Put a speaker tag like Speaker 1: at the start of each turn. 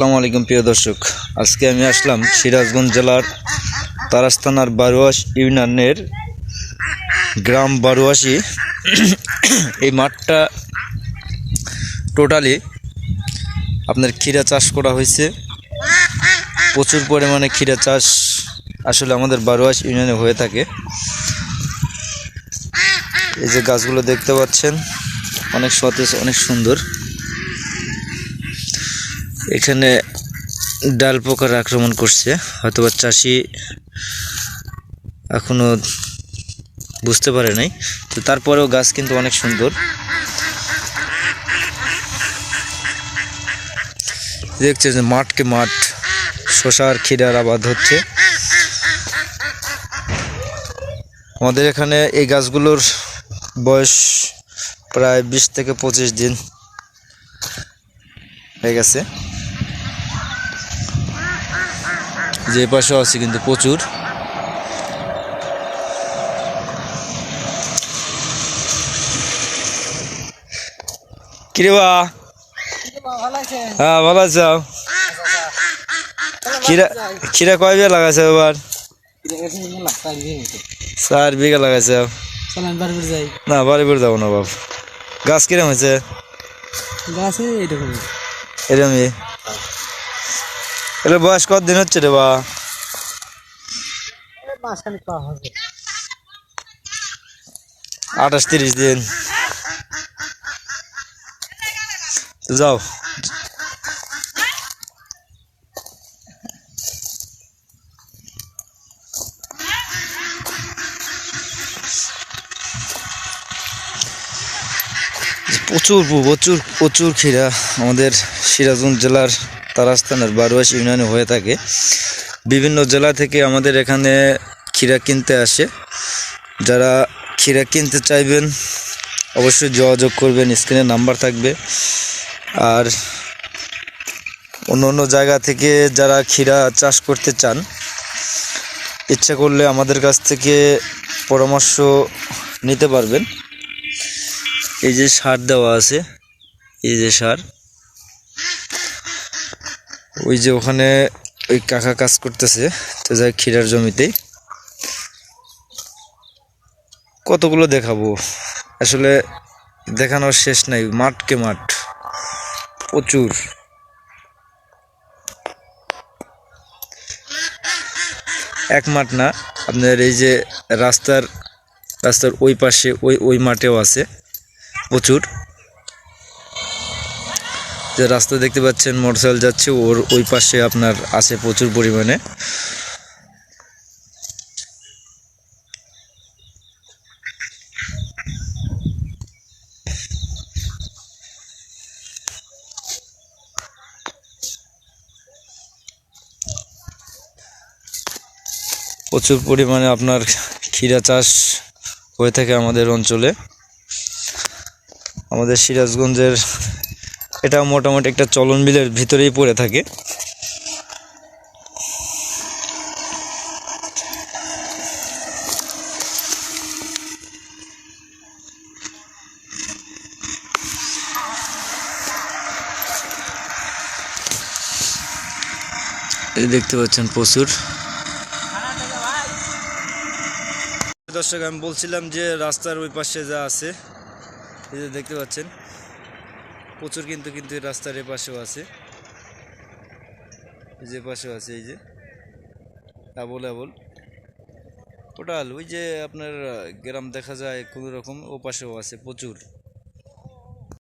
Speaker 1: আসসালামু আলাইকুম প্রিয় দর্শক, আজকে আমি আসলাম সিরাজগঞ্জ জেলার তারাস থানার বারোয়াশ ইউনিয়নের গ্রাম বারোয়াশি। এই মাঠটা টোটালি আপনার ক্ষীরা চাষ করা হয়েছে। প্রচুর পরিমাণে ক্ষীরা চাষ আসলে আমাদের বারোয়াশ ইউনিয়নে হয়ে থাকে। এই যে গাছগুলো দেখতে পাচ্ছেন, অনেক সতেজ, অনেক সুন্দর। এখানে ডাল পোকার আক্রমণ করছে, হয়তোবা চাষি এখনো বুঝতে পারে নাই, তো তারপরেও গাছ কিন্তু অনেক সুন্দর। দেখছে যে মাঠকে মাঠ শশার ক্ষীরার আবাদ হচ্ছে। আমাদের এখানে এই গাছগুলোর বয়স প্রায় 20 থেকে 25 দিন হয়ে গেছে। যে পাশেও আছে কিন্তু প্রচুর। কিরে বা, হ্যাঁ ভালো আছো? ক্ষীরা কয় বিঘা লাগাইছে এবার? 4 বিঘা লাগাইছে। না বাড়িপুর যাবো না বাপ। গাছ কিরম হয়েছে? এরমই। এর বয়স কতদিন হচ্ছে রে বা? 28-30 দিন। যাও, প্রচুর প্রচুর প্রচুর ক্ষীরা আমাদের সিরাজগঞ্জ জেলার তারাস থানার বারোয়াশ ইউনিয়নে হয়ে থাকে। বিভিন্ন জেলা থেকে আমাদের এখানে ক্ষীরা কিনতে আসে। যারা ক্ষীরা কিনতে চাইবেন অবশ্যই যোগাযোগ করবেন, স্ক্রিনে নাম্বার থাকবে। আর অন্য অন্য জায়গা থেকে যারা ক্ষীরা চাষ করতে চান, ইচ্ছা করলে আমাদের কাছ থেকে পরামর্শ নিতে পারবেন। এই যে সার দেওয়া আছে, এই যে সার, ওই যে ওখানে ওই কাকা কাজ করতেছে, তো যাই ক্ষীরার জমিতেই। কতগুলো দেখাবো, আসলে দেখানোর শেষ নাই। মাঠকে মাঠ প্রচুর। এক মাঠ না, আপনার এই যে রাস্তার ওই পাশে ওই মাঠেও আছে প্রচুর। যে রাস্তা দেখতে পাচ্ছেন মোটরসাইকেল যাচ্ছে, ওর ওই পাশে আপনার আছে প্রচুর পরিমাণে। প্রচুর পরিমাণে আপনার ক্ষীরা চাষ হয়ে থাকে আমাদের অঞ্চলে। আমাদের সিরাজগঞ্জের এটা মোটামুটি একটা চলন বিলের ভিতরেই পড়ে থাকে। এই দেখতে পাচ্ছেন প্রচুর। দর্শক, আমি বলছিলাম যে রাস্তার ওই পাশে যা আছে, এই যে দেখতে পাচ্ছেন প্রচুর, কিন্তু রাস্তার এ পাশেও আছে, যে পাশেও আছে, এই যে অ্যাভেলেবল টোটাল। ওই যে আপনার গ্রাম দেখা যায় কোনো রকম, ও পাশেও আছে প্রচুর।